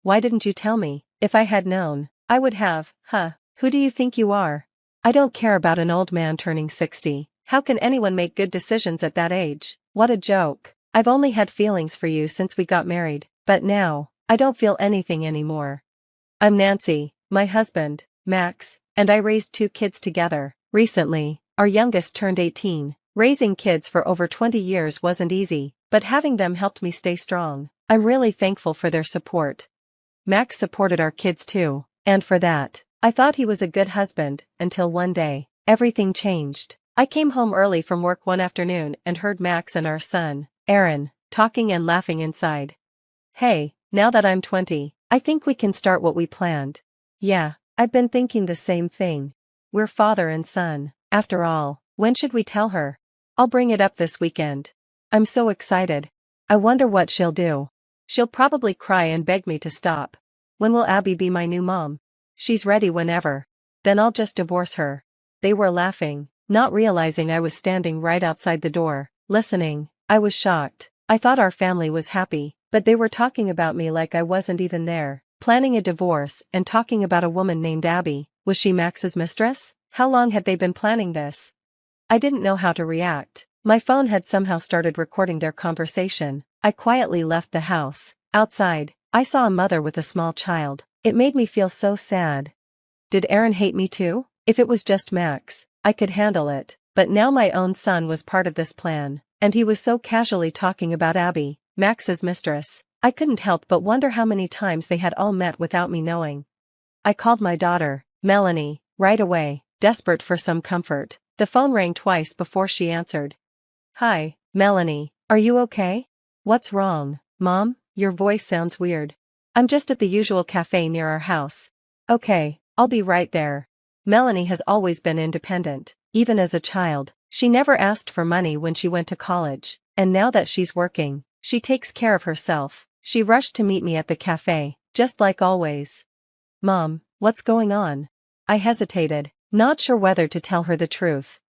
Why didn't you tell me? If I had known, I would have, huh? Who do you think you are? I don't care about an old man turning 60. How can anyone make good decisions at that age? What a joke. I've only had feelings for you since we got married, but now, I don't feel anything anymore. I'm Nancy, my husband, Max, and I raised 2 kids together. Recently, our youngest turned 18. Raising kids for over 20 years wasn't easy, but having them helped me stay strong. I'm really thankful for their support. Max supported our kids too, and for that, I thought he was a good husband, until one day, everything changed. I came home early from work one afternoon and heard Max and our son, Aaron, talking and laughing inside. Hey, now that I'm 20, I think we can start what we planned. Yeah, I've been thinking the same thing. We're father and son. After all, when should we tell her? I'll bring it up this weekend. I'm so excited. I wonder what she'll do. She'll probably cry and beg me to stop. When will Abby be my new mom? She's ready whenever. Then I'll just divorce her. They were laughing, not realizing I was standing right outside the door, listening. I was shocked. I thought our family was happy, but they were talking about me like I wasn't even there, planning a divorce and talking about a woman named Abby. Was she Max's mistress? How long had they been planning this? I didn't know how to react. My phone had somehow started recording their conversation. I quietly left the house. Outside, I saw a mother with a small child. It made me feel so sad. Did Aaron hate me too? If it was just Max, I could handle it, but now my own son was part of this plan, and he was so casually talking about Abby, Max's mistress. I couldn't help but wonder how many times they had all met without me knowing. I called my daughter, Melanie, right away, desperate for some comfort. The phone rang twice before she answered. Hi, Melanie, are you okay? What's wrong, Mom? Your voice sounds weird. I'm just at the usual cafe near our house. Okay, I'll be right there. Melanie has always been independent, even as a child. She never asked for money when she went to college, and now that she's working, she takes care of herself. She rushed to meet me at the cafe, just like always. Mom, what's going on? I hesitated, not sure whether to tell her the truth.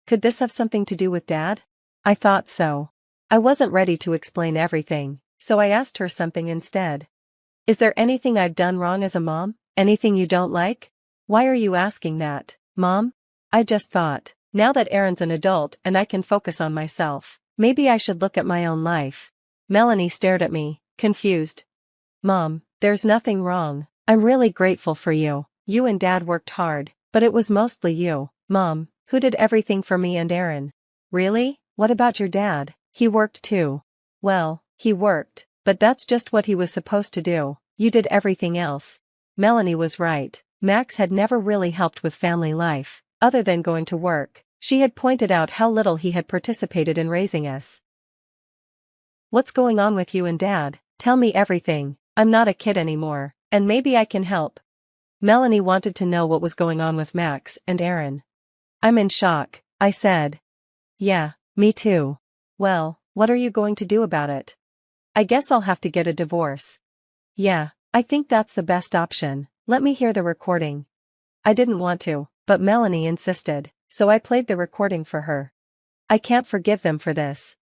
Could this have something to do with Dad? I thought so. I wasn't ready to explain everything, so I asked her something instead. Is there anything I've done wrong as a mom? Anything you don't like? Why are you asking that, Mom? I just thought, now that Aaron's an adult and I can focus on myself, maybe I should look at my own life. Melanie stared at me, confused. Mom, there's nothing wrong. I'm really grateful for you. You and Dad worked hard, but it was mostly you, Mom, who did everything for me and Aaron. Really? What about your dad? He worked too. Well, he worked, but that's just what he was supposed to do. You did everything else. Melanie was right. Max had never really helped with family life, other than going to work. She had pointed out how little he had participated in raising us. What's going on with you and Dad? Tell me everything. I'm not a kid anymore, and maybe I can help. Melanie wanted to know what was going on with Max and Aaron. I'm in shock, I said. Yeah, me too. Well, what are you going to do about it? I guess I'll have to get a divorce. Yeah, I think that's the best option. Let me hear the recording. I didn't want to, but Melanie insisted, so I played the recording for her. I can't forgive them for this.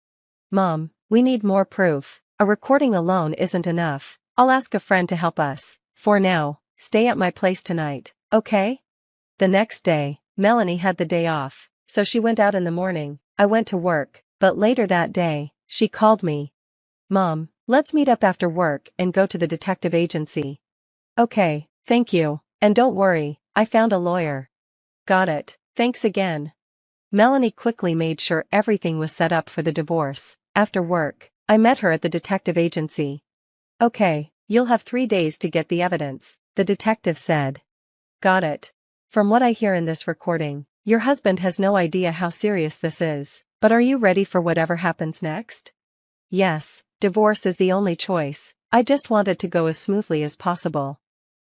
Mom, we need more proof. A recording alone isn't enough. I'll ask a friend to help us. For now, stay at my place tonight, okay? The next day, Melanie had the day off, so she went out in the morning. I went to work, but later that day, she called me. Mom, let's meet up after work and go to the detective agency. Okay, thank you, and don't worry, I found a lawyer. Got it, thanks again. Melanie quickly made sure everything was set up for the divorce. After work, I met her at the detective agency. Okay, you'll have 3 days to get the evidence, the detective said. Got it. From what I hear in this recording, your husband has no idea how serious this is, but are you ready for whatever happens next? Yes, divorce is the only choice. I just want it to go as smoothly as possible.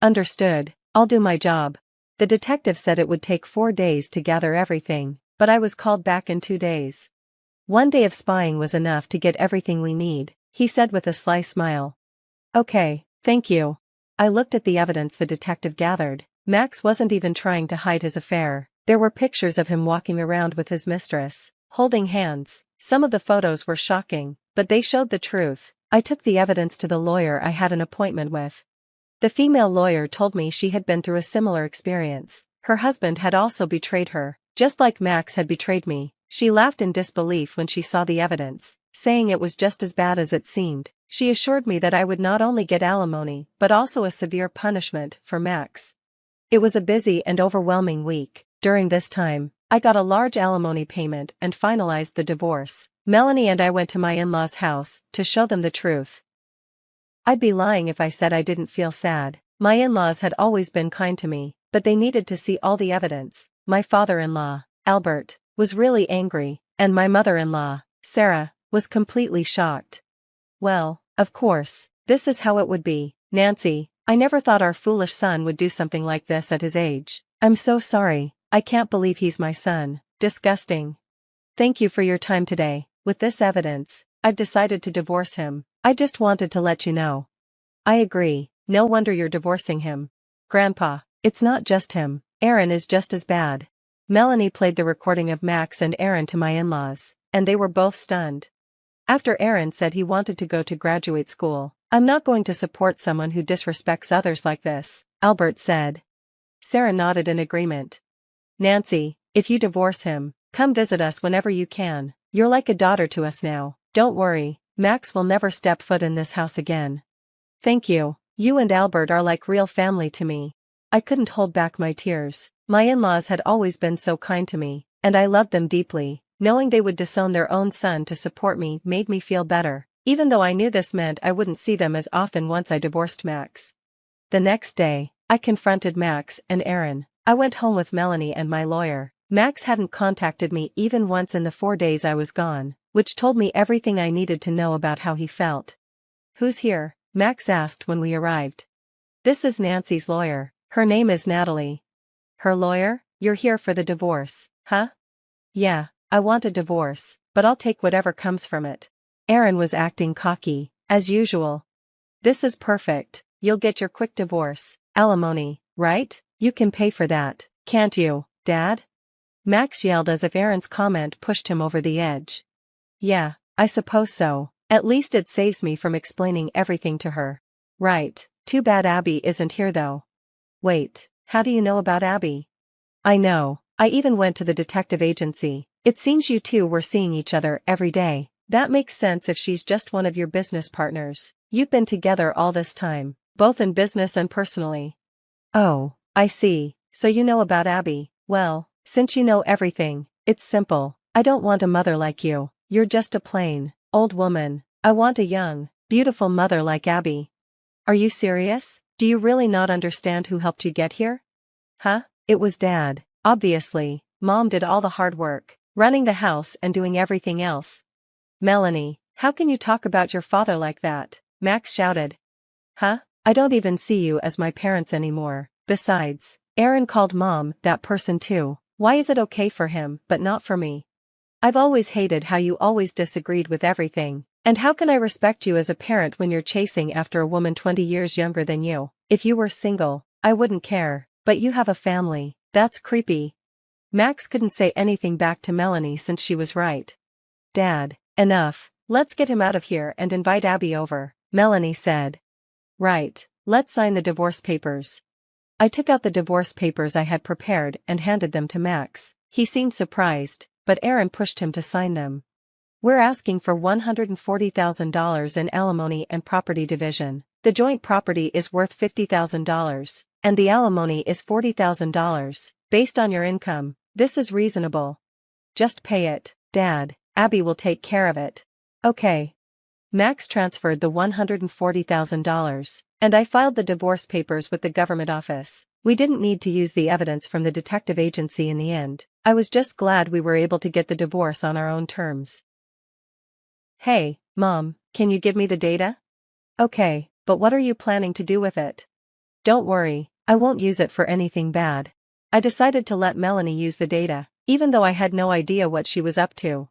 Understood, I'll do my job. The detective said it would take 4 days to gather everything, but I was called back in 2 days. 1 day of spying was enough to get everything we need, he said with a sly smile. Okay, thank you. I looked at the evidence the detective gathered. Max wasn't even trying to hide his affair. There were pictures of him walking around with his mistress, holding hands. Some of the photos were shocking, but they showed the truth. I took the evidence to the lawyer I had an appointment with. The female lawyer told me she had been through a similar experience. Her husband had also betrayed her, just like Max had betrayed me. She laughed in disbelief when she saw the evidence, saying it was just as bad as it seemed. She assured me that I would not only get alimony but also a severe punishment for Max. It was a busy and overwhelming week. During this time, I got a large alimony payment and finalized the divorce. Melanie and I went to my in-laws' house to show them the truth. I'd be lying if I said I didn't feel sad. My in-laws had always been kind to me, but they needed to see all the evidence. My father-in-law, Albert, was really angry, and my mother-in-law, Sarah, was completely shocked. Well, of course, this is how it would be. Nancy, I never thought our foolish son would do something like this at his age. I'm so sorry, I can't believe he's my son. Disgusting. Thank you for your time today. With this evidence, I've decided to divorce him. I just wanted to let you know. I agree, no wonder you're divorcing him. Grandpa, it's not just him, Aaron is just as bad. Melanie played the recording of Max and Aaron to my in-laws, and they were both stunned. After Aaron said he wanted to go to graduate school, I'm not going to support someone who disrespects others like this, Albert said. Sarah nodded in agreement. Nancy, if you divorce him, come visit us whenever you can. You're like a daughter to us now. Don't worry, Max will never step foot in this house again. Thank you. You and Albert are like real family to me. I couldn't hold back my tears. My in-laws had always been so kind to me, and I loved them deeply. Knowing they would disown their own son to support me made me feel better, even though I knew this meant I wouldn't see them as often once I divorced Max. The next day, I confronted Max and Aaron. I went home with Melanie and my lawyer. Max hadn't contacted me even once in the 4 days I was gone, which told me everything I needed to know about how he felt. Who's here? Max asked when we arrived. This is Nancy's lawyer. Her name is Natalie. Her lawyer? You're here for the divorce, huh? Yeah, I want a divorce, but I'll take whatever comes from it. Aaron was acting cocky, as usual. This is perfect. You'll get your quick divorce. Alimony, right? You can pay for that, can't you, Dad? Max yelled as if Aaron's comment pushed him over the edge. Yeah, I suppose so. At least it saves me from explaining everything to her. Right, too bad Abby isn't here though. Wait, how do you know about Abby? I know, I even went to the detective agency. It seems you two were seeing each other every day. That makes sense if she's just one of your business partners. You've been together all this time, both in business and personally. Oh, I see, so you know about Abby. Well, since you know everything, it's simple. I don't want a mother like you. You're just a plain, old woman. I want a young, beautiful mother like Abby. Are you serious? Do you really not understand who helped you get here? Huh? It was Dad, obviously. Mom did all the hard work, running the house and doing everything else. Melanie, how can you talk about your father like that? Max shouted. Huh? I don't even see you as my parents anymore. Besides, Aaron called Mom that person too. Why is it okay for him but not for me? I've always hated how you always disagreed with everything. And how can I respect you as a parent when you're chasing after a woman 20 years younger than you? If you were single, I wouldn't care, but you have a family. That's creepy. Max couldn't say anything back to Melanie since she was right. Dad, enough. Let's get him out of here and invite Abby over, Melanie said. Right, let's sign the divorce papers. I took out the divorce papers I had prepared and handed them to Max. He seemed surprised, but Aaron pushed him to sign them. We're asking for $140,000 in alimony and property division. The joint property is worth $50,000, and the alimony is $40,000. Based on your income, this is reasonable. Just pay it, Dad. Abby will take care of it. Okay. Max transferred the $140,000, and I filed the divorce papers with the government office. We didn't need to use the evidence from the detective agency in the end. I was just glad we were able to get the divorce on our own terms. Hey, Mom, can you give me the data? Okay, but what are you planning to do with it? Don't worry, I won't use it for anything bad. I decided to let Melanie use the data, even though I had no idea what she was up to.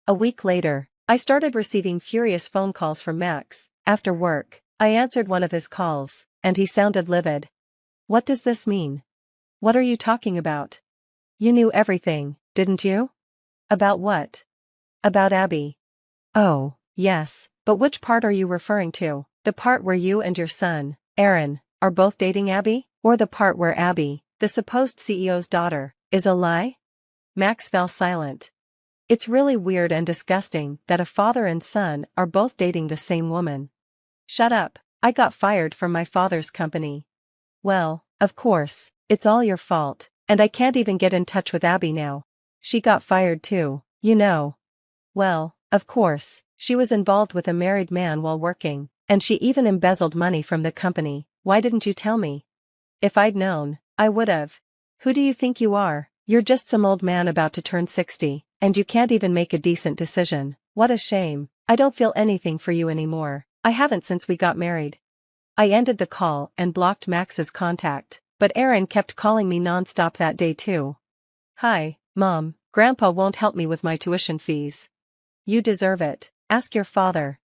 A week later, I started receiving furious phone calls from Max. After work, I answered one of his calls, and he sounded livid. What does this mean? What are you talking about? You knew everything, didn't you? About what? About Abby. Oh, yes, but which part are you referring to? The part where you and your son, Aaron, are both dating Abby? Or the part where Abby, the supposed CEO's daughter, is a lie? Max fell silent. It's really weird and disgusting that a father and son are both dating the same woman. Shut up, I got fired from my father's company. Well, of course, it's all your fault, and I can't even get in touch with Abby now. She got fired too, you know. Well, of course, she was involved with a married man while working, and she even embezzled money from the company. Why didn't you tell me? If I'd known, I would've. Who do you think you are? You're just some old man about to turn 60, and you can't even make a decent decision. What a shame. I don't feel anything for you anymore. I haven't since we got married. I ended the call and blocked Max's contact, but Aaron kept calling me non-stop that day too. Hi, Mom, Grandpa won't help me with my tuition fees. You deserve it. Ask your father.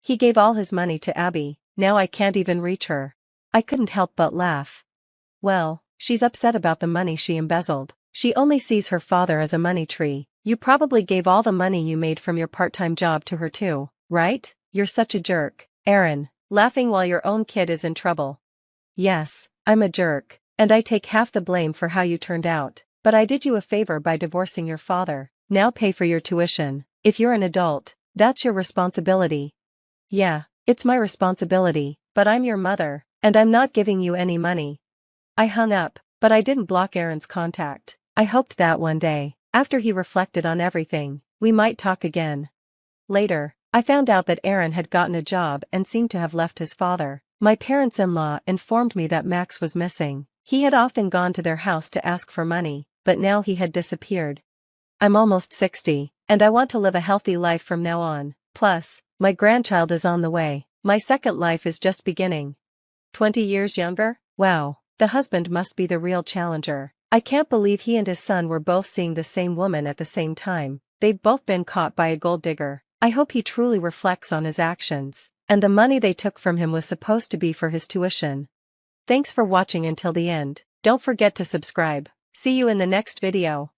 He gave all his money to Abby, now I can't even reach her. I couldn't help but laugh. Well, she's upset about the money she embezzled. She only sees her father as a money tree. You probably gave all the money you made from your part-time job to her too, right? You're such a jerk, Aaron, laughing while your own kid is in trouble. Yes, I'm a jerk, and I take half the blame for how you turned out, but I did you a favor by divorcing your father. Now pay for your tuition. If you're an adult, that's your responsibility. Yeah, it's my responsibility, but I'm your mother, and I'm not giving you any money. I hung up, but I didn't block Aaron's contact. I hoped that one day, after he reflected on everything, we might talk again. Later, I found out that Aaron had gotten a job and seemed to have left his father. My parents-in-law informed me that Max was missing. He had often gone to their house to ask for money, but now he had disappeared. I'm almost 60, and I want to live a healthy life from now on. Plus, my grandchild is on the way. My second life is just beginning. 20 years younger? Wow, the husband must be the real challenger. I can't believe he and his son were both seeing the same woman at the same time. They've both been caught by a gold digger. I hope he truly reflects on his actions, and the money they took from him was supposed to be for his tuition. Thanks for watching until the end. Don't forget to subscribe. See you in the next video.